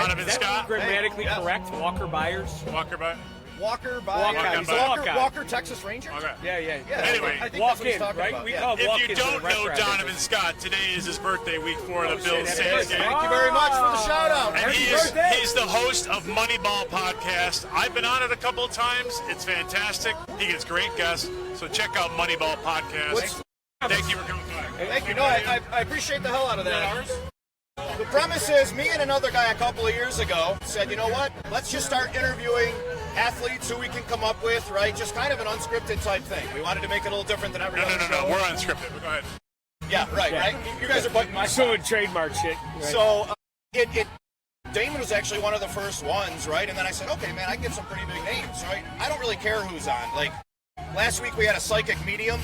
Donovan Scott. Grammatically correct. Walker Byers. Walker, Texas Ranger? Okay. Yeah. Anyway, I think walk that's what in, right? About. We call walk in. If you don't know Donovan Scott, today is his birthday, week 4 of the Bills Saints game. Thank you very much for the shout-out. And he's the host of Moneyball podcast. I've been on it a couple of times. It's fantastic. He gets great guests. So check out Moneyball podcast. Thank you for coming by. Thank you. No, I appreciate the hell out of that. The premise is, me and another guy a couple of years ago said, you know what? Let's just start interviewing athletes who we can come up with, right? Just kind of an unscripted type thing. We wanted to make it a little different than every other show. No. We're unscripted. Go ahead. Yeah, right. You guys are biting my so trademark shit. Right. So Damon was actually one of the first ones, right? And then I said, okay, man, I can get some pretty big names, right? I don't really care who's on. Like, last week we had a psychic medium.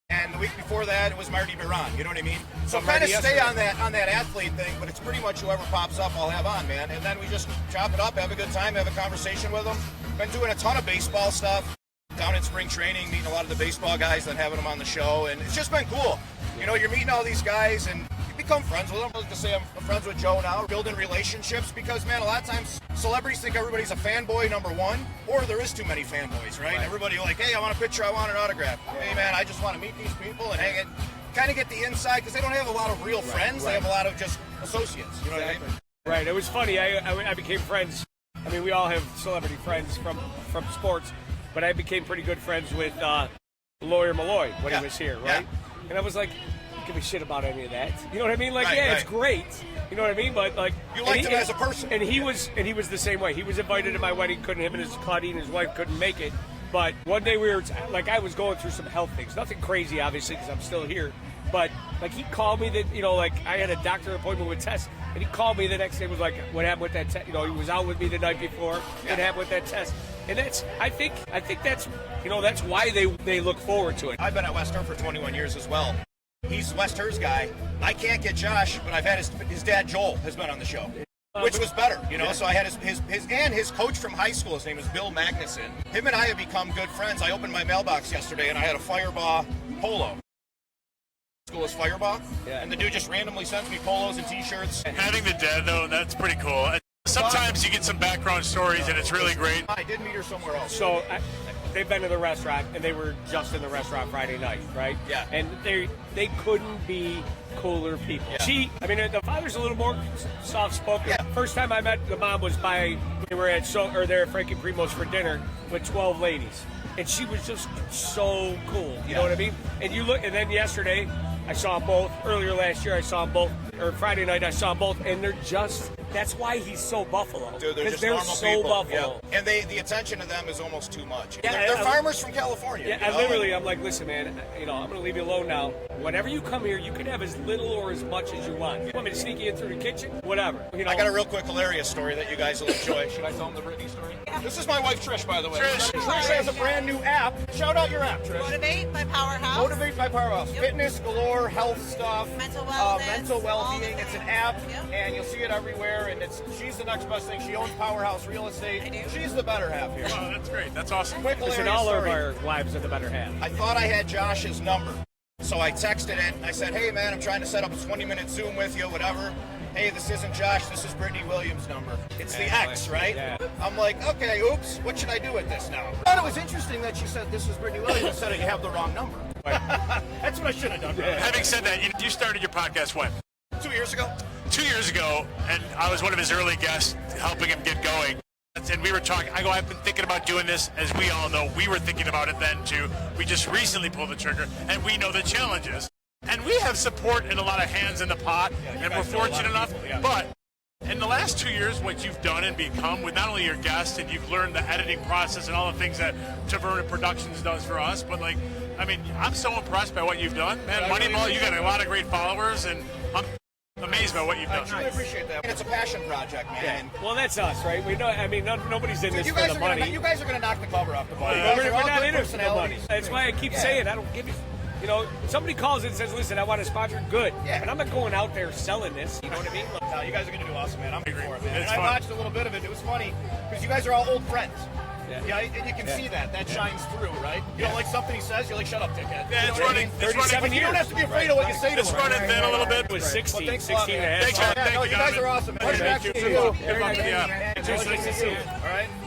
And the week before that, it was Marty Biron. You know what I mean? So kind of stay on that athlete thing, but it's pretty much whoever pops up, I'll have on, man. And then we just chop it up, have a good time, have a conversation with them. Been doing a ton of baseball stuff down in spring training, meeting a lot of the baseball guys, then having them on the show, and it's just been cool. You know, you're meeting all these guys, and you become friends with them. I like to say I'm friends with Joe now, building relationships, because, man, a lot of times celebrities think everybody's a fanboy, number one, or there is too many fanboys, right? Everybody like, hey, I want a picture, I want an autograph. Hey, man, I just want to meet these people and hang it, kind of get the inside, because they don't have a lot of real friends. They have a lot of just associates, you know what I mean? Right, it was funny. I became friends. I mean, we all have celebrity friends from sports, but I became pretty good friends with Lawyer Malloy when he was here, right? Yeah. And I was like, don't give a shit about any of that. You know what I mean? Like, it's great. You know what I mean? But like, you liked him as a person. And he was the same way. He was invited to my wedding. Him and his wife couldn't make it. But one day we were like, I was going through some health things. Nothing crazy, obviously, because I'm still here. But like, he called me that, you know, like I had a doctor appointment with Tess, and he called me the next day. Was like, what happened with that test? You know, he was out with me the night before. What happened with that test? And that's, I think that's, you know, that's why they look forward to it. I've been at West Hers for 21 years as well. He's West Hers guy. I can't get Josh, but I've had his dad Joel has been on the show, which was better, you know. Yeah. So I had his coach from high school. His name is Bill Magnuson. Him and I have become good friends. I opened my mailbox yesterday and I had a Firebaugh polo. School is Firebaugh, and the dude just randomly sends me polos and T-shirts. Having the dad though, that's pretty cool. Sometimes you get some background stories and it's really great. I did meet her somewhere else. So they've been to the restaurant, and they were just in the restaurant Friday night, right? Yeah. And they couldn't be cooler people. Yeah. The father's a little more soft-spoken. Yeah. First time I met the mom was we were at there at Frankie Primo's for dinner with 12 ladies, and she was just so cool. You know what I mean? And and then yesterday I saw them both. Earlier last year I saw them both, or Friday night I saw them both, and they're just. That's why he's so Buffalo. Dude, they're just they're normal so people. Buffalo. Yeah. And the attention to them is almost too much. Yeah, they're farmers from California. Yeah, I'm like, listen, man, I'm going to leave you alone now. Whenever you come here, you can have as little or as much as you want. You want me to sneak you in through the kitchen? Whatever. You know? I got a real quick hilarious story that you guys will enjoy. Should I tell them the Brittany story? Yeah. This is my wife, Trish, by the way. Trish has a brand new app. Shout out your app, Trish. Motivate by Powerhouse. Motivate by Powerhouse. Yep. Fitness galore, health stuff. Mental wellness. Mental well-being. It's an app, and you'll see it everywhere, and she's the next best thing. She owns Powerhouse Real Estate. I do. She's the better half here. Oh, that's great. That's awesome. Quick Listen, all of our wives are the better half. I thought I had Josh's number. So I texted it. I said, hey, man, I'm trying to set up a 20-minute Zoom with you, whatever. Hey, this isn't Josh. This is Brittany Williams' number. It's the X, right? Yeah. I'm like, okay, oops. What should I do with this now? I thought it was interesting that she said this is Brittany Williams instead of you have the wrong number. That's what I should have done. Yeah. Having said that, you started your podcast when? 2 years ago. 2 years ago, and I was one of his early guests, helping him get going. And we were talking, I've been thinking about doing this. As we all know, we were thinking about it then too. We just recently pulled the trigger, and we know the challenges. And we have support and a lot of hands in the pot, and we're fortunate enough. But in the last 2 years, what you've done and become with not only your guests, and you've learned the editing process and all the things that Taverna Productions does for us, but I'm so impressed by what you've done. Man, Moneyball, you got a lot of great followers, and I'm amazed by what you've done. I truly appreciate that. It's a passion project, man. Yeah. Well, that's us, right? We know. I mean, nobody's in this for the money. You guys are going to knock the cover off the ball. We're not in it for the money. That's why I keep saying I don't give you. You know, somebody calls and says, listen, I want to sponsor. Good. Yeah. But I'm not going out there selling this. You know what I mean? No, you guys are going to do awesome, man. I'm here for it, man. It's And fun. I watched a little bit of it. It was funny because you guys are all old friends. Yeah, and you can see that. That shines through, right? You don't like something he says, you're like, shut up, dickhead. Yeah, it's running. 37 You don't years. have to be afraid of what you say to It's him. running thin a little bit. It was 16, Well, thanks a lot, 16 and a man. half. Thanks, man. Yeah, Thank no, you, you guys Donovan. are awesome. Thank Back you. to you. Good luck with the Cheers, nice to see you. All right.